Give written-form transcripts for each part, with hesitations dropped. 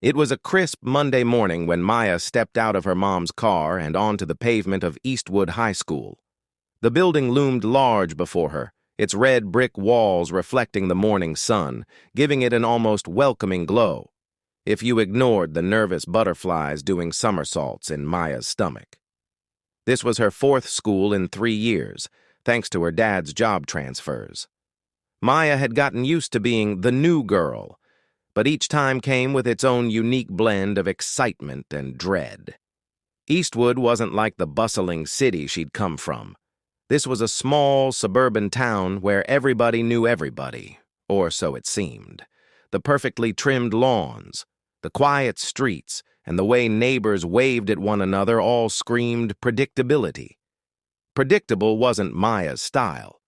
It was a crisp Monday morning when Maya stepped out of her mom's car and onto the pavement of Eastwood High School. The building loomed large before her, its red brick walls reflecting the morning sun, giving it an almost welcoming glow, if you ignored the nervous butterflies doing somersaults in Maya's stomach. This was her fourth school in 3 years, thanks to her dad's job transfers. Maya had gotten used to being the new girl, but each time came with its own unique blend of excitement and dread. Eastwood wasn't like the bustling city she'd come from. This was a small, suburban town where everybody knew everybody, or so it seemed. The perfectly trimmed lawns, the quiet streets, and the way neighbors waved at one another all screamed predictability. Predictable wasn't Maya's style,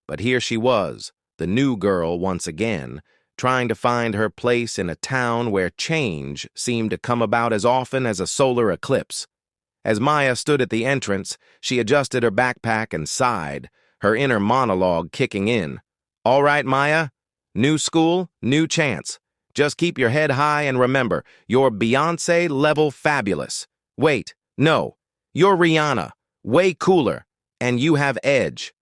but here she was, the new girl once again, trying to find her place in a town where change seemed to come about as often as a solar eclipse. As Maya stood at the entrance, she adjusted her backpack and sighed, her inner monologue kicking in. "All right, Maya. New school, new chance. Just keep your head high and remember, you're Beyoncé-level fabulous. Wait, no, you're Rihanna, way cooler, and you have edge."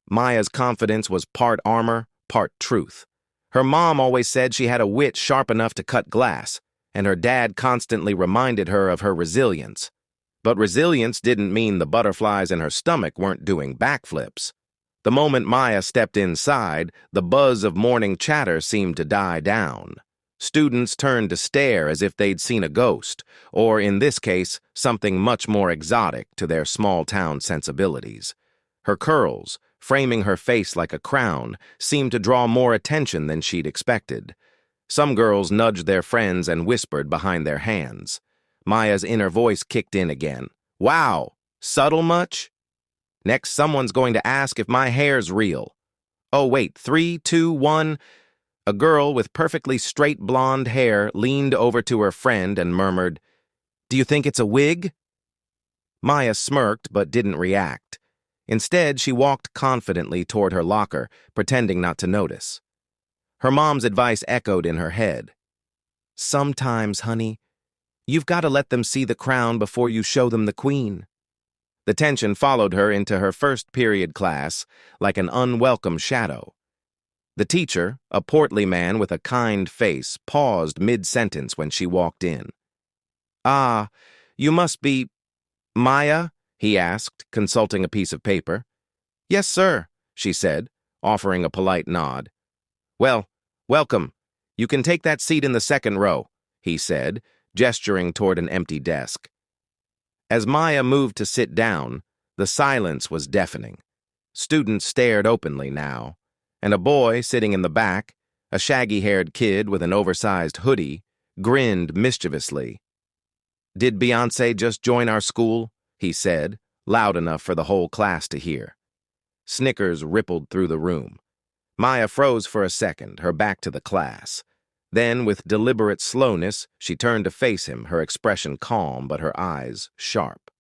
Maya's confidence was part armor, part truth. Her mom always said she had a wit sharp enough to cut glass, and her dad constantly reminded her of her resilience. But resilience didn't mean the butterflies in her stomach weren't doing backflips. The moment Maya stepped inside, the buzz of morning chatter seemed to die down. Students turned to stare as if they'd seen a ghost, or in this case, something much more exotic to their small-town sensibilities. Her curls, framing her face like a crown, seemed to draw more attention than she'd expected. Some girls nudged their friends and whispered behind their hands. Maya's inner voice kicked in again. "Wow, subtle much? Next, someone's going to ask if my hair's real. Oh, wait, 3, 2, 1. A girl with perfectly straight blonde hair leaned over to her friend and murmured, "Do you think it's a wig?" Maya smirked but didn't react. Instead, she walked confidently toward her locker, pretending not to notice. Her mom's advice echoed in her head. "Sometimes, honey, you've got to let them see the crown before you show them the queen." The tension followed her into her first period class like an unwelcome shadow. The teacher, a portly man with a kind face, paused mid-sentence when she walked in. "Ah, you must be Maya?" he asked, consulting a piece of paper. "Yes, sir," she said, offering a polite nod. "Well, welcome. You can take that seat in the second row," he said, gesturing toward an empty desk. As Maya moved to sit down, the silence was deafening. Students stared openly now, and a boy sitting in the back, a shaggy-haired kid with an oversized hoodie, grinned mischievously. "Did Beyoncé just join our school?" he said, loud enough for the whole class to hear. Snickers rippled through the room. Maya froze for a second, her back to the class. Then, with deliberate slowness, she turned to face him, her expression calm but her eyes sharp.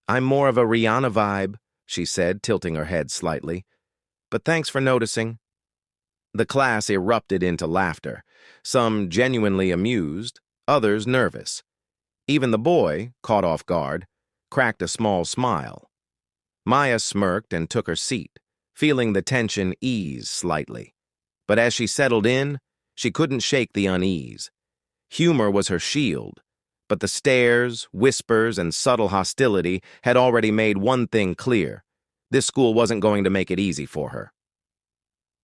"I'm more of a Rihanna vibe," she said, tilting her head slightly. "But thanks for noticing." The class erupted into laughter, some genuinely amused, others nervous. Even the boy, caught off guard, cracked a small smile. Maya smirked and took her seat, feeling the tension ease slightly. But as she settled in, she couldn't shake the unease. Humor was her shield, but the stares, whispers, and subtle hostility had already made one thing clear. This school wasn't going to make it easy for her.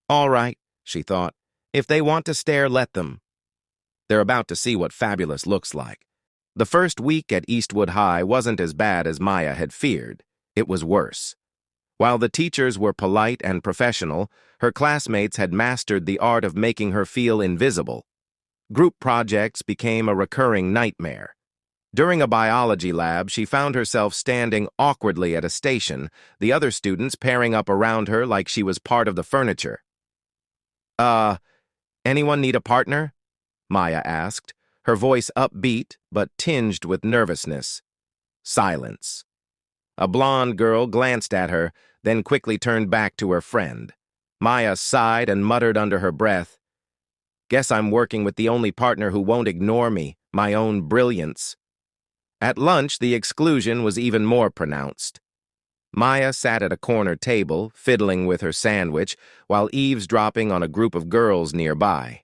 "All right," she thought. "If they want to stare, let them." They're about to see what fabulous looks like. The first week at Eastwood High wasn't as bad as Maya had feared. It was worse. While the teachers were polite and professional, her classmates had mastered the art of making her feel invisible. Group projects became a recurring nightmare. During a biology lab, she found herself standing awkwardly at a station, the other students pairing up around her like she was part of the furniture. Anyone need a partner?" Maya asked, her voice upbeat but tinged with nervousness. Silence. A blonde girl glanced at her, then quickly turned back to her friend. Maya sighed and muttered under her breath, Guess I'm working with the only partner who won't ignore me, my own brilliance. At lunch, the exclusion was even more pronounced. Maya sat at a corner table, fiddling with her sandwich, while eavesdropping on a group of girls nearby.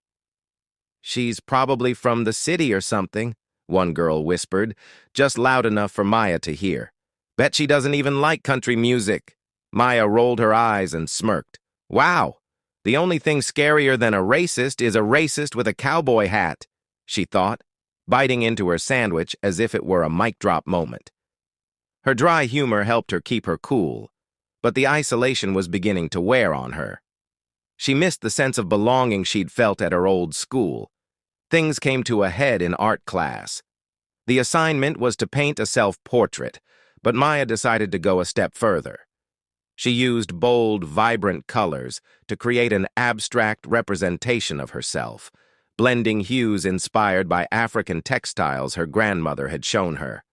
"She's probably from the city or something," one girl whispered, just loud enough for Maya to hear. "Bet she doesn't even like country music." Maya rolled her eyes and smirked. "Wow, the only thing scarier than a racist is a racist with a cowboy hat," she thought, biting into her sandwich as if it were a mic drop moment. Her dry humor helped her keep her cool, but the isolation was beginning to wear on her. She missed the sense of belonging she'd felt at her old school. Things came to a head in art class. The assignment was to paint a self-portrait, but Maya decided to go a step further. She used bold, vibrant colors to create an abstract representation of herself, blending hues inspired by African textiles her grandmother had shown her.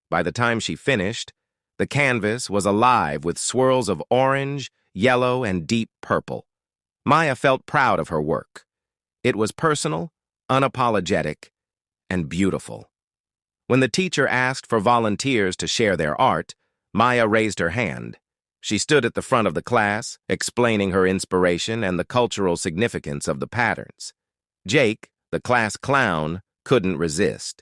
By the time she finished, the canvas was alive with swirls of orange, yellow, and deep purple. Maya felt proud of her work. It was personal, unapologetic, and beautiful. When the teacher asked for volunteers to share their art, Maya raised her hand. She stood at the front of the class, explaining her inspiration and the cultural significance of the patterns. Jake, the class clown, couldn't resist.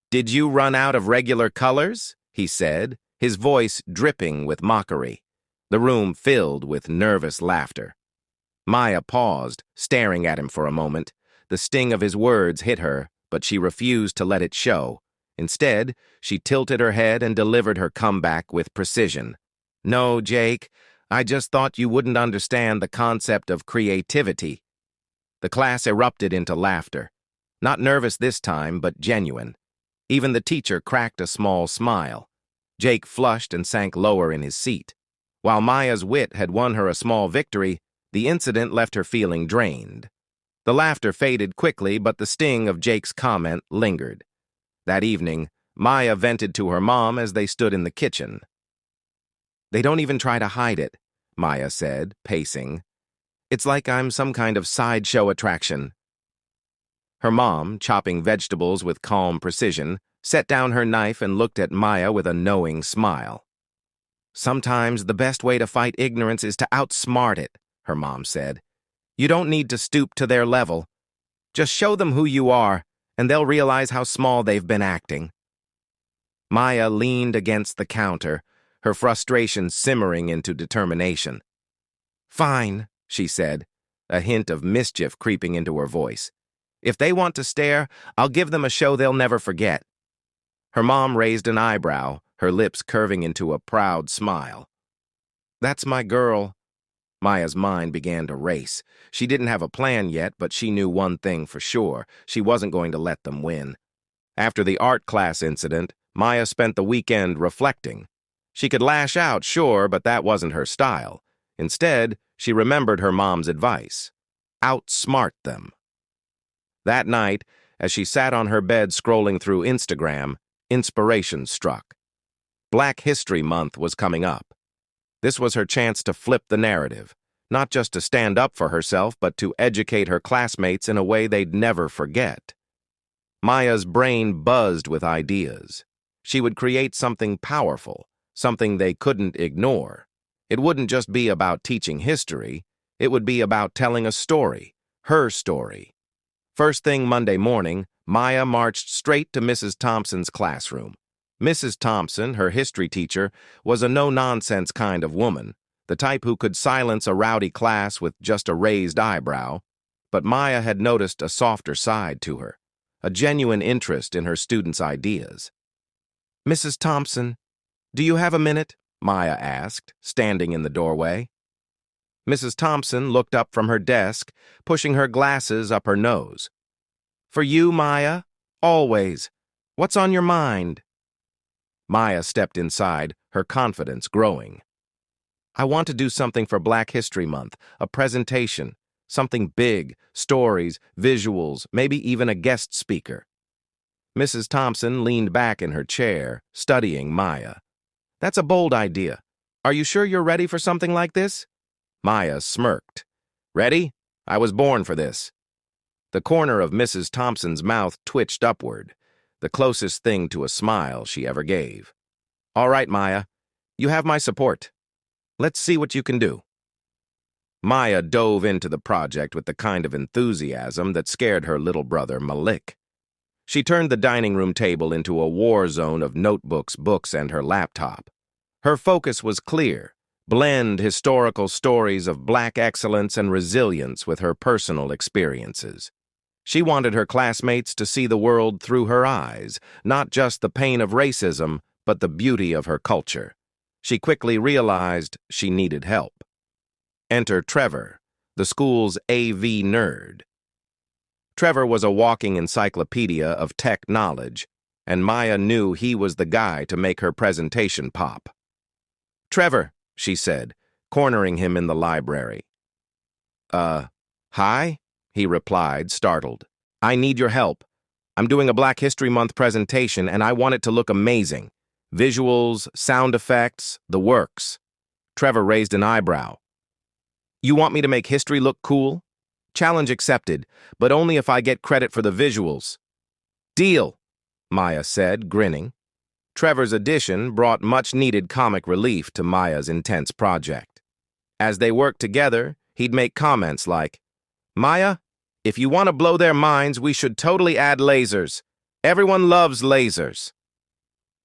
"Did you run out of regular colors?" he said, his voice dripping with mockery. The room filled with nervous laughter. Maya paused, staring at him for a moment. The sting of his words hit her, but she refused to let it show. Instead, she tilted her head and delivered her comeback with precision. "No, Jake, I just thought you wouldn't understand the concept of creativity." The class erupted into laughter. Not nervous this time, but genuine. Even the teacher cracked a small smile. Jake flushed and sank lower in his seat. While Maya's wit had won her a small victory, the incident left her feeling drained. The laughter faded quickly, but the sting of Jake's comment lingered. That evening, Maya vented to her mom as they stood in the kitchen. "They don't even try to hide it," Maya said, pacing. "It's like I'm some kind of sideshow attraction." Her mom, chopping vegetables with calm precision, set down her knife and looked at Maya with a knowing smile. "Sometimes the best way to fight ignorance is to outsmart it," her mom said. "You don't need to stoop to their level. Just show them who you are, and they'll realize how small they've been acting." Maya leaned against the counter, her frustration simmering into determination. "Fine," she said, a hint of mischief creeping into her voice. "If they want to stare, I'll give them a show they'll never forget." Her mom raised an eyebrow, her lips curving into a proud smile. "That's my girl." Maya's mind began to race. She didn't have a plan yet, but she knew one thing for sure. She wasn't going to let them win. After the art class incident, Maya spent the weekend reflecting. She could lash out, sure, but that wasn't her style. Instead, she remembered her mom's advice. Outsmart them. That night, as she sat on her bed scrolling through Instagram, inspiration struck. Black History Month was coming up. This was her chance to flip the narrative, not just to stand up for herself, but to educate her classmates in a way they'd never forget. Maya's brain buzzed with ideas. She would create something powerful, something they couldn't ignore. It wouldn't just be about teaching history, it would be about telling a story, her story. First thing Monday morning, Maya marched straight to Mrs. Thompson's classroom. Mrs. Thompson, her history teacher, was a no-nonsense kind of woman, the type who could silence a rowdy class with just a raised eyebrow. But Maya had noticed a softer side to her, a genuine interest in her students' ideas. "Mrs. Thompson, do you have a minute?" Maya asked, standing in the doorway. Mrs. Thompson looked up from her desk, pushing her glasses up her nose. "For you, Maya? Always. What's on your mind?" Maya stepped inside, her confidence growing. "I want to do something for Black History Month, a presentation, something big, stories, visuals, maybe even a guest speaker." Mrs. Thompson leaned back in her chair, studying Maya. "That's a bold idea. Are you sure you're ready for something like this?" Maya smirked. "Ready? I was born for this." The corner of Mrs. Thompson's mouth twitched upward, the closest thing to a smile she ever gave. "All right, Maya. You have my support. Let's see what you can do." Maya dove into the project with the kind of enthusiasm that scared her little brother, Malik. She turned the dining room table into a war zone of notebooks, books, and her laptop. Her focus was clear: blend historical stories of Black excellence and resilience with her personal experiences. She wanted her classmates to see the world through her eyes, not just the pain of racism, but the beauty of her culture. She quickly realized she needed help. Enter Trevor, the school's AV nerd. Trevor was a walking encyclopedia of tech knowledge, and Maya knew he was the guy to make her presentation pop. "Trevor," she said, cornering him in the library. Hi?" he replied, startled. "I need your help. I'm doing a Black History Month presentation, and I want it to look amazing. Visuals, sound effects, the works." Trevor raised an eyebrow. "You want me to make history look cool? Challenge accepted, but only if I get credit for the visuals." "Deal," Maya said, grinning. Trevor's addition brought much-needed comic relief to Maya's intense project. As they worked together, he'd make comments like, "Maya, if you want to blow their minds, we should totally add lasers. Everyone loves lasers."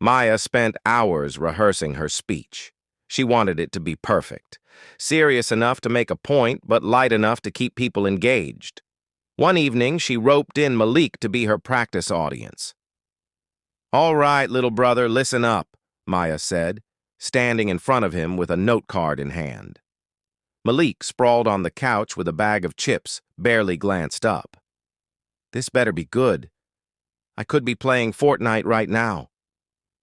Maya spent hours rehearsing her speech. She wanted it to be perfect, serious enough to make a point, but light enough to keep people engaged. One evening, she roped in Malik to be her practice audience. "All right, little brother, listen up," Maya said, standing in front of him with a note card in hand. Malik sprawled on the couch with a bag of chips, barely glanced up. "This better be good. I could be playing Fortnite right now."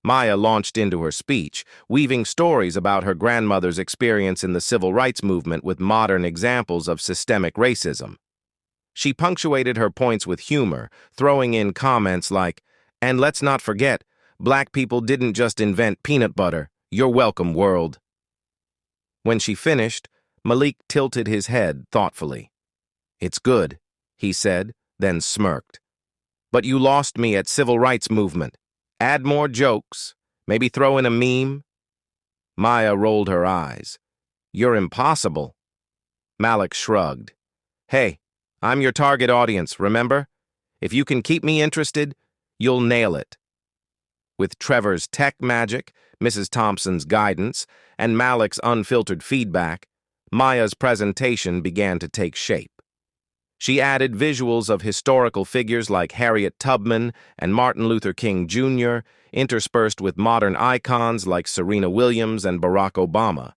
Maya launched into her speech, weaving stories about her grandmother's experience in the civil rights movement with modern examples of systemic racism. She punctuated her points with humor, throwing in comments like, "And let's not forget, Black people didn't just invent peanut butter. You're welcome, world." When she finished, Malik tilted his head thoughtfully. "It's good," he said, then smirked. "But you lost me at civil rights movement. Add more jokes, maybe throw in a meme." Maya rolled her eyes. "You're impossible." Malik shrugged. "Hey, I'm your target audience, remember? If you can keep me interested, you'll nail it." With Trevor's tech magic, Mrs. Thompson's guidance, and Malik's unfiltered feedback, Maya's presentation began to take shape. She added visuals of historical figures like Harriet Tubman and Martin Luther King Jr., interspersed with modern icons like Serena Williams and Barack Obama.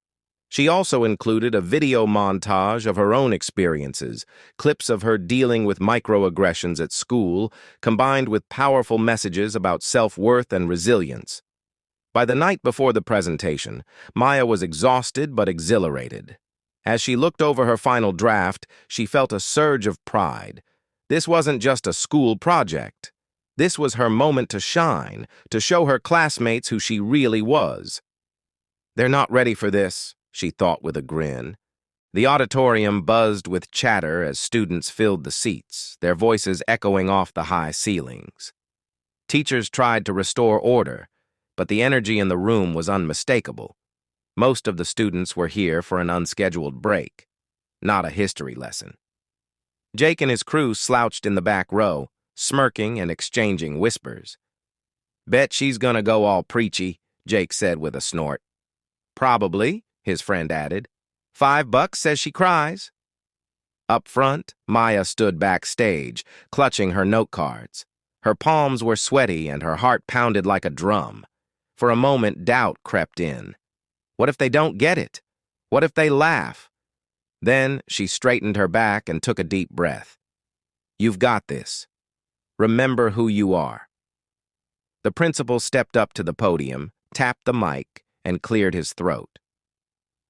She also included a video montage of her own experiences, clips of her dealing with microaggressions at school, combined with powerful messages about self-worth and resilience. By the night before the presentation, Maya was exhausted but exhilarated. As she looked over her final draft, she felt a surge of pride. This wasn't just a school project. This was her moment to shine, to show her classmates who she really was. "They're not ready for this," she thought with a grin. The auditorium buzzed with chatter as students filled the seats, their voices echoing off the high ceilings. Teachers tried to restore order, but the energy in the room was unmistakable. Most of the students were here for an unscheduled break, not a history lesson. Jake and his crew slouched in the back row, smirking and exchanging whispers. "Bet she's gonna go all preachy," Jake said with a snort. "Probably," his friend added. $5 says she cries." Up front, Maya stood backstage, clutching her note cards. Her palms were sweaty and her heart pounded like a drum. For a moment, doubt crept in. What if they don't get it? What if they laugh? Then she straightened her back and took a deep breath. "You've got this. Remember who you are." The principal stepped up to the podium, tapped the mic, and cleared his throat.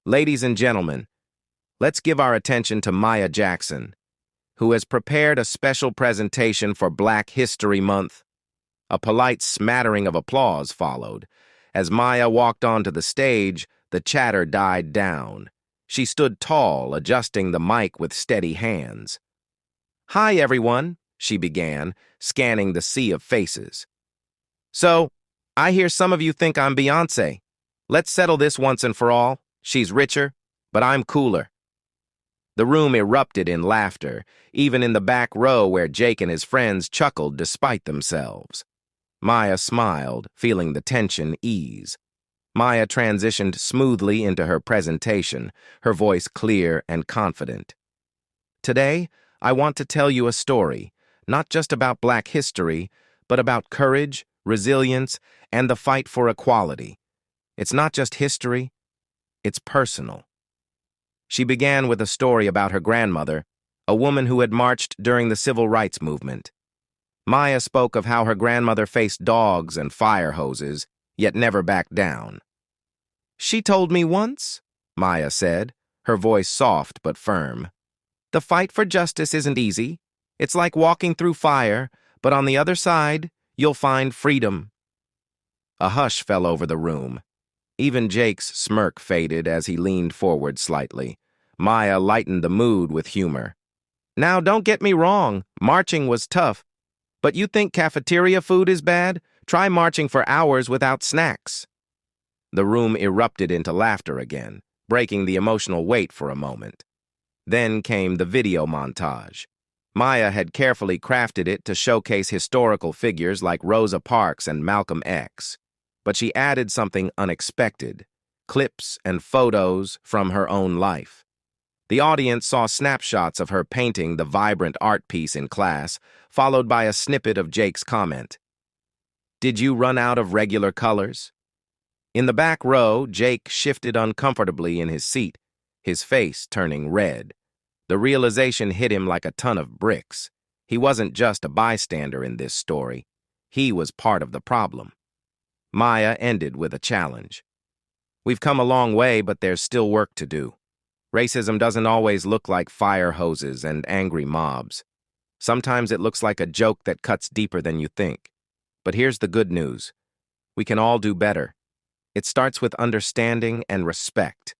"Ladies and gentlemen, let's give our attention to Maya Jackson, who has prepared a special presentation for Black History Month." A polite smattering of applause followed. As Maya walked onto the stage, the chatter died down. She stood tall, adjusting the mic with steady hands. "Hi, everyone," she began, scanning the sea of faces. "So, I hear some of you think I'm Beyoncé. Let's settle this once and for all. She's richer, but I'm cooler." The room erupted in laughter, even in the back row where Jake and his friends chuckled despite themselves. Maya smiled, feeling the tension ease. Maya transitioned smoothly into her presentation, her voice clear and confident. "Today, I want to tell you a story, not just about Black history, but about courage, resilience, and the fight for equality. It's not just history, it's personal." She began with a story about her grandmother, a woman who had marched during the civil rights movement. Maya spoke of how her grandmother faced dogs and fire hoses, yet never backed down. "She told me once," Maya said, her voice soft but firm, "the fight for justice isn't easy. It's like walking through fire, but on the other side, you'll find freedom." A hush fell over the room. Even Jake's smirk faded as he leaned forward slightly. Maya lightened the mood with humor. "Now, don't get me wrong, marching was tough. But you think cafeteria food is bad? Try marching for hours without snacks." The room erupted into laughter again, breaking the emotional weight for a moment. Then came the video montage. Maya had carefully crafted it to showcase historical figures like Rosa Parks and Malcolm X. But she added something unexpected: clips and photos from her own life. The audience saw snapshots of her painting the vibrant art piece in class, followed by a snippet of Jake's comment. "Did you run out of regular colors?" In the back row, Jake shifted uncomfortably in his seat, his face turning red. The realization hit him like a ton of bricks. He wasn't just a bystander in this story. He was part of the problem. Maya ended with a challenge. "We've come a long way, but there's still work to do. Racism doesn't always look like fire hoses and angry mobs. Sometimes it looks like a joke that cuts deeper than you think. But here's the good news. We can all do better. It starts with understanding and respect."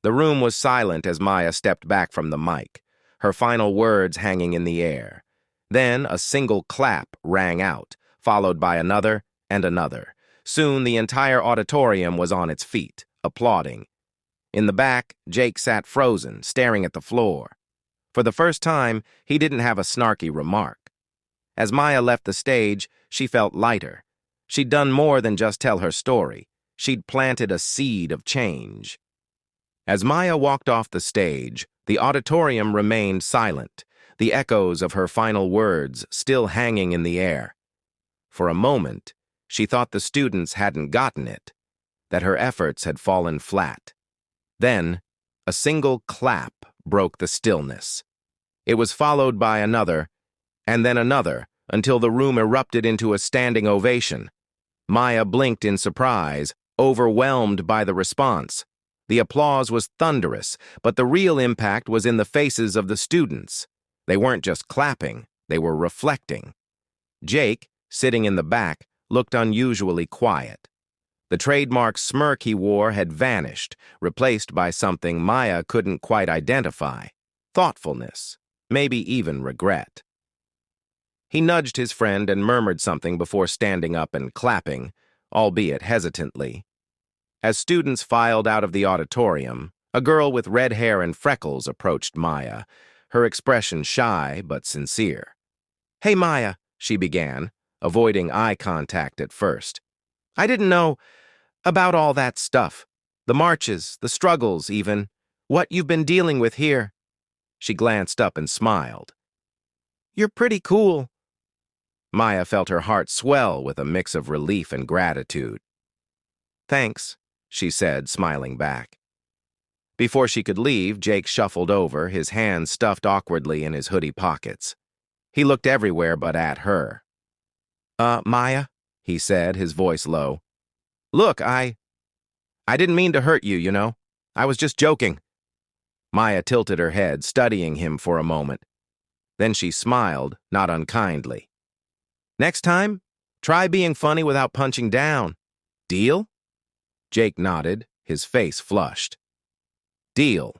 The room was silent as Maya stepped back from the mic, her final words hanging in the air. Then a single clap rang out, followed by another and another. Soon the entire auditorium was on its feet, applauding. In the back, Jake sat frozen, staring at the floor. For the first time, he didn't have a snarky remark. As Maya left the stage, she felt lighter. She'd done more than just tell her story. She'd planted a seed of change. As Maya walked off the stage, the auditorium remained silent, the echoes of her final words still hanging in the air. For a moment, she thought the students hadn't gotten it, that her efforts had fallen flat. Then, a single clap broke the stillness. It was followed by another, and then another, until the room erupted into a standing ovation. Maya blinked in surprise, overwhelmed by the response. The applause was thunderous, but the real impact was in the faces of the students. They weren't just clapping, they were reflecting. Jake, sitting in the back, looked unusually quiet. The trademark smirk he wore had vanished, replaced by something Maya couldn't quite identify: thoughtfulness, maybe even regret. He nudged his friend and murmured something before standing up and clapping, albeit hesitantly. As students filed out of the auditorium, a girl with red hair and freckles approached Maya, her expression shy but sincere. "Hey, Maya," she began, avoiding eye contact at first. "I didn't know about all that stuff. The marches, the struggles, even. What you've been dealing with here." She glanced up and smiled. "You're pretty cool." Maya felt her heart swell with a mix of relief and gratitude. "Thanks," she said, smiling back. Before she could leave, Jake shuffled over, his hands stuffed awkwardly in his hoodie pockets. He looked everywhere but at her. Maya," he said, his voice low. "Look, I didn't mean to hurt you, you know. I was just joking." Maya tilted her head, studying him for a moment. Then she smiled, not unkindly. "Next time, try being funny without punching down. Deal?" Jake nodded, his face flushed. "Deal."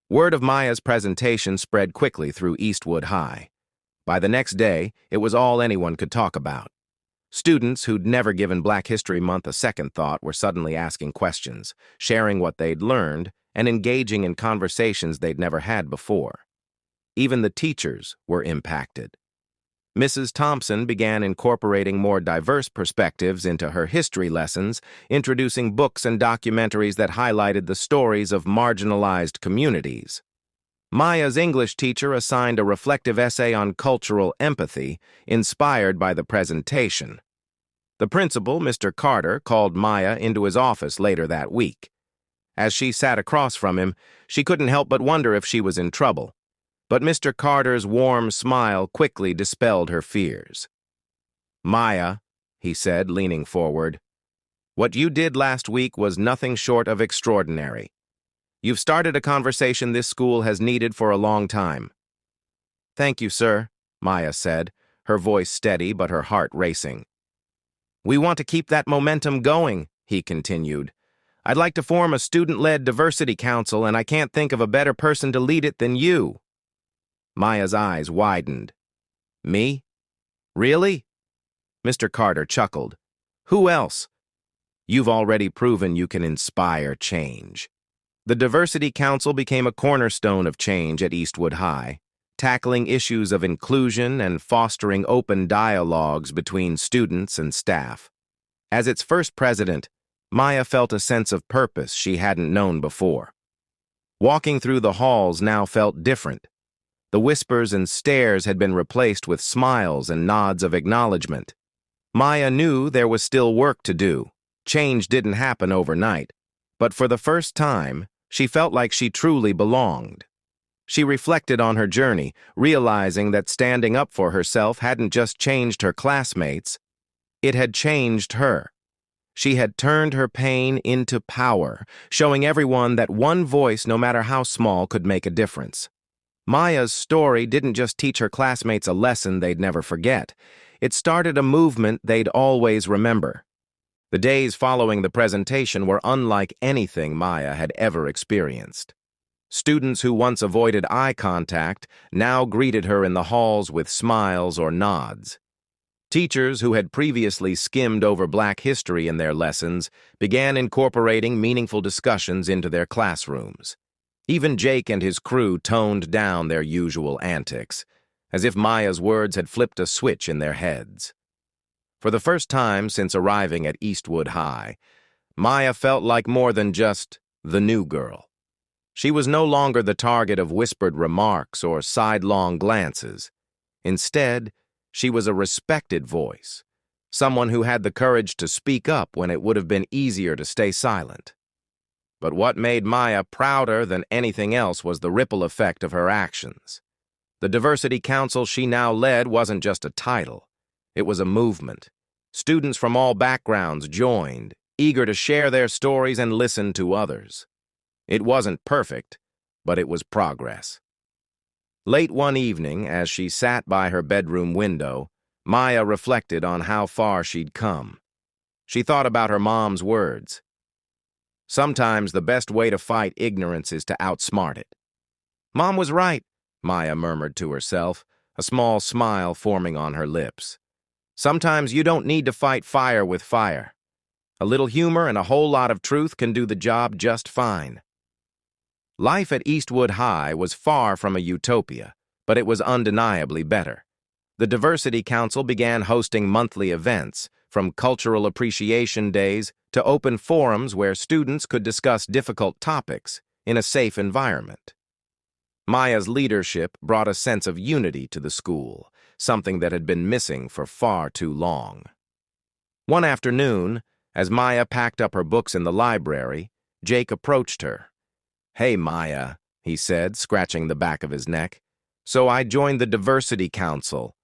Word of Maya's presentation spread quickly through Eastwood High. By the next day, it was all anyone could talk about. Students who'd never given Black History Month a second thought were suddenly asking questions, sharing what they'd learned, and engaging in conversations they'd never had before. Even the teachers were impacted. Mrs. Thompson began incorporating more diverse perspectives into her history lessons, introducing books and documentaries that highlighted the stories of marginalized communities. Maya's English teacher assigned a reflective essay on cultural empathy, inspired by the presentation. The principal, Mr. Carter, called Maya into his office later that week. As she sat across from him, she couldn't help but wonder if she was in trouble. But Mr. Carter's warm smile quickly dispelled her fears. "Maya," he said, leaning forward, "what you did last week was nothing short of extraordinary. You've started a conversation this school has needed for a long time." "Thank you, sir," Maya said, her voice steady but her heart racing. "We want to keep that momentum going," he continued. "I'd like to form a student-led diversity council, and I can't think of a better person to lead it than you." Maya's eyes widened. "Me? Really?" Mr. Carter chuckled. "Who else? You've already proven you can inspire change." The Diversity Council became a cornerstone of change at Eastwood High, tackling issues of inclusion and fostering open dialogues between students and staff. As its first president, Maya felt a sense of purpose she hadn't known before. Walking through the halls now felt different. The whispers and stares had been replaced with smiles and nods of acknowledgement. Maya knew there was still work to do. Change didn't happen overnight, but for the first time, she felt like she truly belonged. She reflected on her journey, realizing that standing up for herself hadn't just changed her classmates, it had changed her. She had turned her pain into power, showing everyone that one voice, no matter how small, could make a difference. Maya's story didn't just teach her classmates a lesson they'd never forget. It started a movement they'd always remember. The days following the presentation were unlike anything Maya had ever experienced. Students who once avoided eye contact now greeted her in the halls with smiles or nods. Teachers who had previously skimmed over Black history in their lessons began incorporating meaningful discussions into their classrooms. Even Jake and his crew toned down their usual antics, as if Maya's words had flipped a switch in their heads. For the first time since arriving at Eastwood High, Maya felt like more than just the new girl. She was no longer the target of whispered remarks or sidelong glances. Instead, she was a respected voice, someone who had the courage to speak up when it would have been easier to stay silent. But what made Maya prouder than anything else was the ripple effect of her actions. The Diversity Council she now led wasn't just a title. It was a movement. Students from all backgrounds joined, eager to share their stories and listen to others. It wasn't perfect, but it was progress. Late one evening, as she sat by her bedroom window, Maya reflected on how far she'd come. She thought about her mom's words. "Sometimes the best way to fight ignorance is to outsmart it." "Mom was right," Maya murmured to herself, a small smile forming on her lips. "Sometimes you don't need to fight fire with fire. A little humor and a whole lot of truth can do the job just fine." Life at Eastwood High was far from a utopia, but it was undeniably better. The Diversity Council began hosting monthly events, from cultural appreciation days to open forums where students could discuss difficult topics in a safe environment. Maya's leadership brought a sense of unity to the school, something that had been missing for far too long. One afternoon, as Maya packed up her books in the library, Jake approached her. "Hey, Maya," he said, scratching the back of his neck. "So I joined the Diversity Council."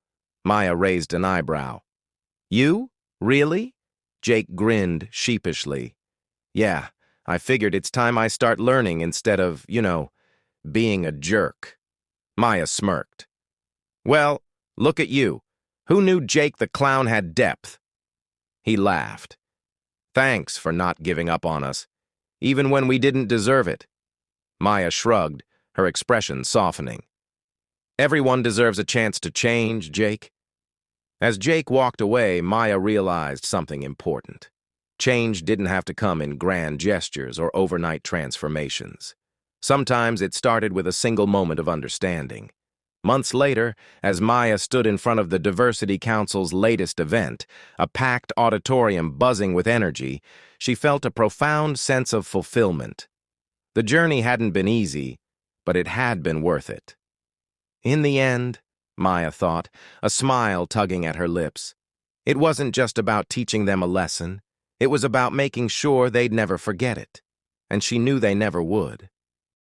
Maya raised an eyebrow. "You? Really?" Jake grinned sheepishly. "Yeah, I figured it's time I start learning instead of, being a jerk." Maya smirked. "Well, look at you. Who knew Jake the Clown had depth?" He laughed. "Thanks for not giving up on us, even when we didn't deserve it." Maya shrugged, her expression softening. "Everyone deserves a chance to change, Jake." As Jake walked away, Maya realized something important. Change didn't have to come in grand gestures or overnight transformations. Sometimes it started with a single moment of understanding. Months later, as Maya stood in front of the Diversity Council's latest event, a packed auditorium buzzing with energy, she felt a profound sense of fulfillment. The journey hadn't been easy, but it had been worth it. In the end, Maya thought, a smile tugging at her lips, it wasn't just about teaching them a lesson. It was about making sure they'd never forget it. And she knew they never would.